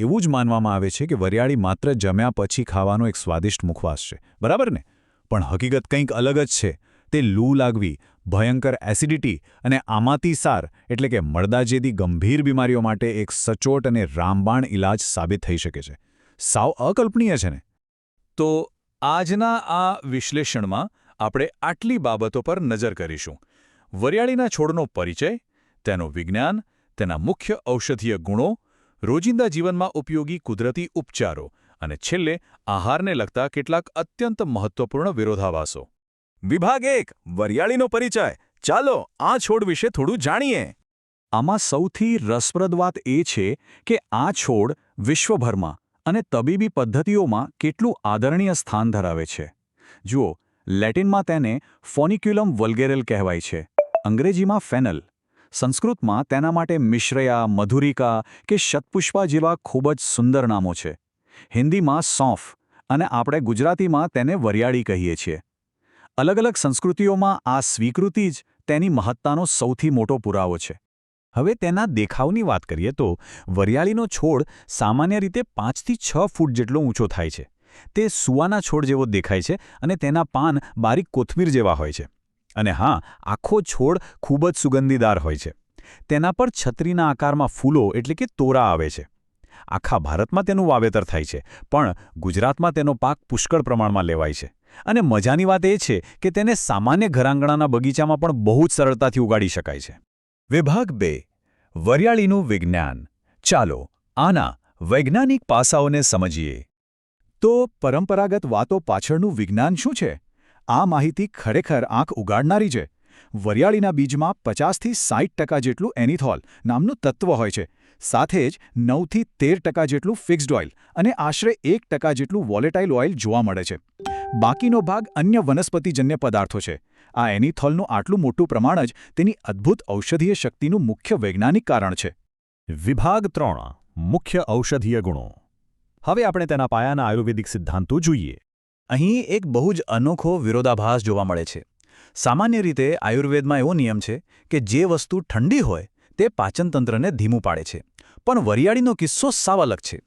એવું જ માનવામાં આવે છે કે વરિયાળી માત્ર જમ્યા પછી ખાવાનો એક સ્વાદિષ્ટ મુખવાસ છે, બરાબર ને? પણ હકીકત કંઈક અલગ જ છે. તે લૂ લાગવી, ભયંકર એસિડિટી અને આમાતિસાર એટલે કે મળદા જેવી ગંભીર બીમારીઓ માટે એક સચોટ અને રામબાણ ઇલાજ સાબિત થઈ શકે છે. સાવ અકલ્પનીય છે ને? તો આજના આ વિશ્લેષણમાં આપણે આટલી બાબતો પર નજર કરીશું. વરિયાળીના છોડનો પરિચય, તેનું વિજ્ઞાન, તેના મુખ્ય ઔષધીય ગુણો, રોજિંદા જીવનમાં ઉપયોગી કુદરતી ઉપચારો અને છેલ્લે આહારને લગતા કેટલાક અત્યંત મહત્વપૂર્ણ વિરોધાભાસો. વિભાગ 1 વરિયાળીનો પરિચય. ચાલો આ છોડ વિશે થોડું જાણીએ. આમાં સૌથી રસપ્રદ વાત એ છે કે આ છોડ વિશ્વભરમાં અને તબીબી પદ્ધતિઓમાં કેટલું આદરણીય સ્થાન ધરાવે છે. જુઓ, લેટિનમાં તેને ફોનિક્યુલમ વલ્ગેરેલ કહેવાય છે, અંગ્રેજીમાં ફેનલ. સંસ્કૃતમાં તેના માટે મિશ્રયા, મધુરિકા કે શતપુષ્પા જેવા ખૂબ જ સુંદર નામો છે. હિન્દીમાં સૌંફ અને આપણે ગુજરાતીમાં તેને વરિયાળી કહીએ છીએ. અલગ અલગ સંસ્કૃતિઓમાં આ સ્વીકૃતિ જ તેની મહત્તાનો સૌથી મોટો પુરાવો છે. હવે તેના દેખાવની વાત કરીએ તો વરિયાળીનો છોડ સામાન્ય રીતે 5 થી 6 ફૂટ જેટલો ઊંચો થાય છે. તે સુવાના છોડ જેવો દેખાય છે અને તેના પાન બારીક કોથમીર જેવા હોય છે. અને હા, આખો છોડ ખૂબ જ સુગંધીદાર હોય છે. તેના પર છત્રીના આકારમાં ફૂલો એટલે કે તોરા આવે છે. આખા ભારતમાં તેનું વાવેતર થાય છે, પણ ગુજરાતમાં તેનો પાક પુષ્કળ પ્રમાણમાં લેવાય છે. અને મજાની વાત એ છે કે તેને સામાન્ય ઘરાંગણાના બગીચામાં પણ બહુ જ સરળતાથી ઉગાડી શકાય છે. વિભાગ 2 વરિયાળીનું વિજ્ઞાન. ચાલો આના વૈજ્ઞાનિક પાસાઓને સમજીએ. તો પરંપરાગત વાતો પાછળનું વિજ્ઞાન શું છે? આ માહિતી ખરેખર આંખ ઉગાડનારી છે. વરિયાળીના બીજમાં 50થી 60% જેટલું એનિથોલ નામનું તત્વ હોય છે. સાથે જ 9થી 13% જેટલું ફિક્સ્ડ ઓઇલ અને આશરે 1% જેટલું વોલેટાઇલ ઓઇલ જોવા મળે છે. બાકીનો ભાગ અન્ય વનસ્પતિજન્ય પદાર્થો છે. આ એનિથોલનું આટલું મોટું પ્રમાણ જ તેની અદ્ભુત ઔષધીય શક્તિનું મુખ્ય વૈજ્ઞાનિક કારણ છે. વિભાગ 3 મુખ્ય ઔષધીય ગુણો. હવે આપણે તેના પાયાના આયુર્વેદિક સિદ્ધાંતો જોઈએ. અહીં એક બહુ જ અનોખો વિરોધાભાસ જોવા મળે છે. સામાન્ય રીતે આયુર્વેદમાં એવો નિયમ છે કે જે વસ્તુ ઠંડી હોય તે પાચનતંત્રને ધીમું પાડે છે. પણ વરિયાળીનો કિસ્સો સાવ અલગ છે.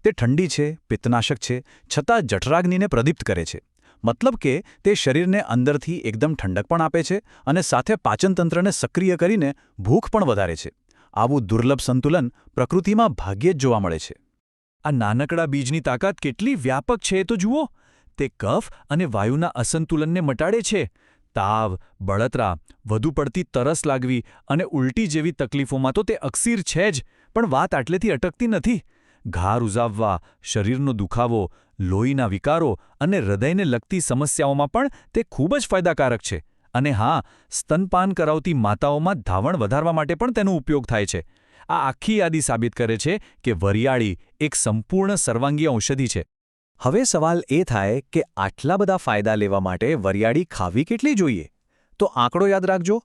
તે ઠંડી છે, પિત્તનાશક છે, છતાં જઠરાગ્નિને પ્રદીપ્ત કરે છે. મતલબ કે તે શરીરને અંદરથી એકદમ ઠંડક પણ આપે છે અને સાથે પાચનતંત્રને સક્રિય કરીને ભૂખ પણ વધારે છે. આવું દુર્લભ સંતુલન પ્રકૃતિમાં ભાગ્યે જ જોવા મળે છે. આ નાનકડા બીજની તાકાત કેટલી વ્યાપક છે તો જુઓ. તે કફ અને વાયુના અસંતુલનને મટાડે છે. તાવ, બળતરા, વધુ પડતી તરસ લાગવી અને ઉલટી જેવી તકલીફોમાં તો તે અકસીર છે જ. પણ વાત આટલેથી અટકતી નથી. ઘા રૂઝાવવા, શરીરનો દુખાવો, લોહીના વિકારો અને હૃદયને લગતી સમસ્યાઓમાં પણ તે ખૂબ જ ફાયદાકારક છે. અને હા, સ્તનપાન કરાવતી માતાઓમાં ધાવણ વધારવા માટે પણ તેનો ઉપયોગ થાય છે. આ આખી યાદી સાબિત કરે છે કે વરિયાળી એક સંપૂર્ણ સર્વાંગી ઔષધિ છે. હવે સવાલ એ થાય કે આટલા બધા ફાયદા લેવા માટે વરિયાળી ખાવી કેટલી જોઈએ? તો આંકડો યાદ રાખજો,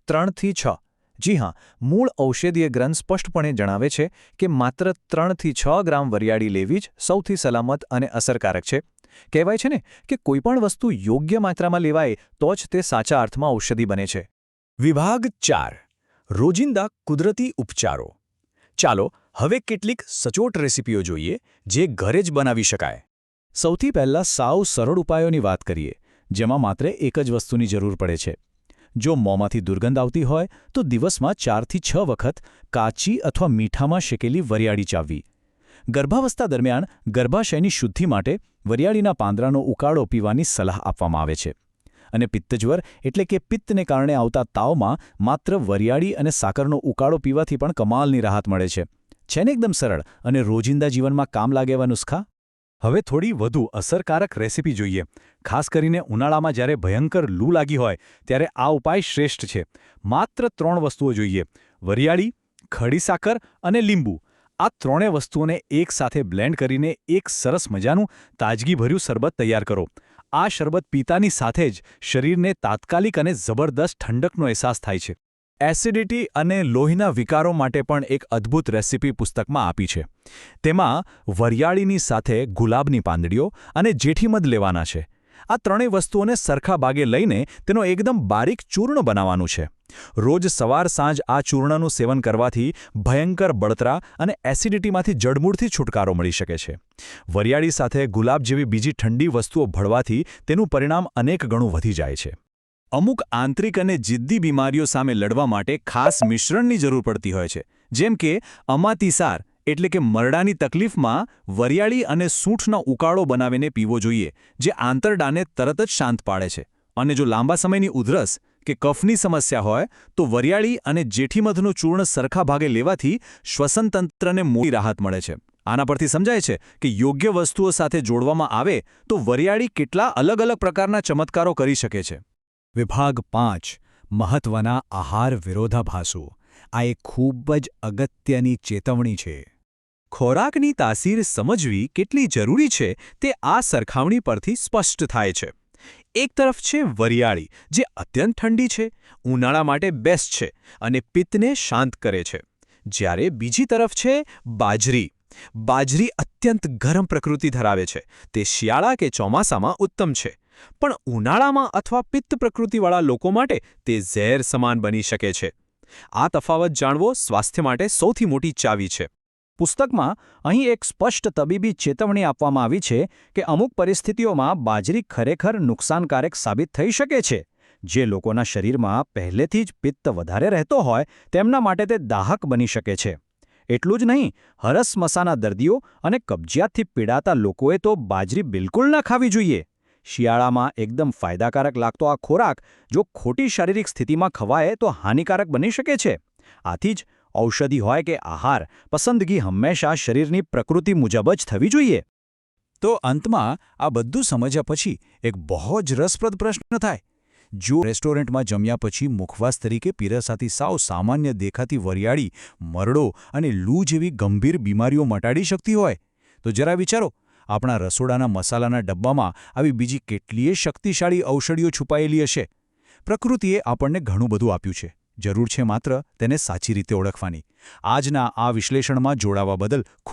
3 થી 6. જી હા, મૂળ ઔષધીય ગ્રંથ સ્પષ્ટપણે જણાવે છે કે માત્ર 3 થી 6 ગ્રામ વરિયાળી લેવી જ સૌથી સલામત અને અસરકારક છે. કહેવાય છે ને કે કોઈપણ વસ્તુ યોગ્ય માત્રામાં લેવાય તો જ તે સાચા અર્થમાં ઔષધિ બને છે. વિભાગ 4 રોજિંદા કુદરતી ઉપચારો. ચાલો હવે કેટલીક સચોટ રેસીપીઓ જોઈએ જે ઘરે જ બનાવી શકાય. સૌથી પહેલાં સાવ સરળ ઉપાયોની વાત કરીએ, જેમાં માત્ર એક જ વસ્તુની જરૂર પડે છે. જો મોંમાંથી દુર્ગંધ આવતી હોય તો દિવસમાં 4 થી 6 વખત કાચી અથવા મીઠામાં શેકેલી વરિયાળી ચાવવી. ગર્ભાવસ્થા દરમિયાન ગર્ભાશયની શુદ્ધિ માટે વરિયાળીના પાંદડાનો ઉકાળો પીવાની સલાહ આપવામાં આવે છે. અને પિત્તજ્વર એટલે કે પિત્તને કારણે આવતા તાવમાં માત્ર વરિયાળી અને સાકરનો ઉકાળો પીવાથી પણ કમાલની રાહત મળે છે. છે ને એકદમ સરળ અને રોજિંદા જીવનમાં કામ લાગે એવા નુસ્ખા? હવે થોડી વધુ અસરકારક રેસીપી જોઈએ. ખાસ કરીને ઉનાળામાં જ્યારે ભયંકર લૂ લાગી હોય ત્યારે આ ઉપાય શ્રેષ્ઠ છે. માત્ર 3 વસ્તુઓ જોઈએ: વરિયાળી, ખડી સાકર અને લીંબુ. આ 3 વસ્તુઓને એકસાથે બ્લેન્ડ કરીને એક સરસ મજાનું તાજગીભર્યું શરબત તૈયાર કરો. આ શરબત પીતાની સાથે જ શરીરને તાત્કાલિક અને જબરદસ્ત ઠંડકનો અહેસાસ થાય છે. એસિડિટી અને લોહીના વિકારો માટે પણ એક અદ્ભુત રેસીપી પુસ્તકમાં આપી છે. તેમાં વરિયાળીની સાથે ગુલાબની પાંદડીઓ અને જેઠીમધ લેવાના છે. આ ત્રણેય વસ્તુઓને સરખા ભાગે લઈને તેનો એકદમ બારીક ચૂર્ણ બનાવવાનું છે. રોજ સવાર સાંજ આ ચૂર્ણનું સેવન કરવાથી ભયંકર બળતરા અને એસિડિટીમાંથી જડમૂળથી છુટકારો મળી શકે છે. વરિયાળી સાથે ગુલાબ જેવી બીજી ઠંડી વસ્તુઓ ભળવાથી તેનું પરિણામ અનેક ગણું વધી જાય છે. અમુક આંતરિક અને જિદ્દી બીમારીઓ સામે લડવા માટે ખાસ મિશ્રણની જરૂર પડતી હોય છે, જેમ કે અમાતિસાર એટલે કે મરડાની તકલીફમાં વરિયાળી અને સૂંઠનો ઉકાળો બનાવીને પીવો જોઈએ, જે આંતરડાને તરત જ શાંત પાડે છે. અને જો લાંબા સમયની ઉધરસ કે કફની સમસ્યા હોય તો વરિયાળી અને જેઠીમધનું ચૂર્ણ સરખા ભાગે લેવાથી શ્વસનતંત્રને મોટી રાહત મળે છે. આના પરથી સમજાય છે કે યોગ્ય વસ્તુઓ સાથે જોડવામાં આવે તો વરિયાળી કેટલા અલગ અલગ પ્રકારના ચમત્કારો કરી શકે છે. વિભાગ 5 મહત્વના આહાર વિરોધાભાસો. આ એક ખૂબ જ અગત્યની ચેતવણી છે. ખોરાકની તાસીર સમજવી કેટલી જરૂરી છે તે આ સરખામણી પરથી સ્પષ્ટ થાય છે. એક તરફ છે વરિયાળી, જે અત્યંત ઠંડી છે, ઉનાળા માટે બેસ્ટ છે અને પિત્તને શાંત કરે છે. જ્યારે બીજી તરફ છે બાજરી. બાજરી અત્યંત ગરમ પ્રકૃતિ ધરાવે છે. તે શિયાળા કે ચોમાસામાં ઉત્તમ છે, પણ ઉનાળામાં અથવા પિત્ત પ્રકૃતિવાળા લોકો માટે તે ઝેર સમાન બની શકે છે. આ તફાવત જાણવો સ્વાસ્થ્ય માટે સૌથી મોટી ચાવી છે. પુસ્તકમાં અહીં એક સ્પષ્ટ તબીબી ચેતવણી આપવામાં આવી છે કે અમુક પરિસ્થિતિઓમાં બાજરી ખરેખર નુકસાનકારક સાબિત થઈ શકે છે. જે લોકોના શરીરમાં પહેલેથી જ પિત્ત વધારે રહેતો હોય તેમના માટે તે દાહક બની શકે છે. એટલું જ નહીં, હરસમસાના દર્દીઓ અને કબજિયાતથી પીડાતા લોકોએ તો બાજરી બિલકુલ ન ખાવી જોઈએ. શિયાળામાં એકદમ ફાયદાકારક લાગતો આ ખોરાક જો ખોટી શારીરિક સ્થિતિમાં ખવાય તો હાનિકારક બની શકે છે. આથી જ ઔષધિ હોય કે આહાર, પસંદગી હંમેશા શરીરની પ્રકૃતિ મુજબ જ થવી જોઈએ. તો અંતમાં આ બધું સમજ્યા પછી એક બહુ જ રસપ્રદ પ્રશ્ન થાય. જો રેસ્ટોરન્ટમાં જમ્યા પછી મુખવાસ તરીકે પીરસાતી સાવ સામાન્ય દેખાતી વરિયાળી, મરડો અને લૂ જેવી ગંભીર બીમારીઓ મટાડી શકતી હોય, તો જરા વિચારો, આપણા રસોડાના મસાલાના ડબ્બામાં આવી બીજી કેટલીય શક્તિશાળી ઔષધિઓ છુપાયેલી હશે. પ્રકૃતિએ આપણને ઘણું બધું આપ્યું છે. જરૂર છે માત્ર તેને સાચી રીતે ઓળખવાની. આજના આ વિશ્લેષણમાં જોડાવા બદલ ખૂબ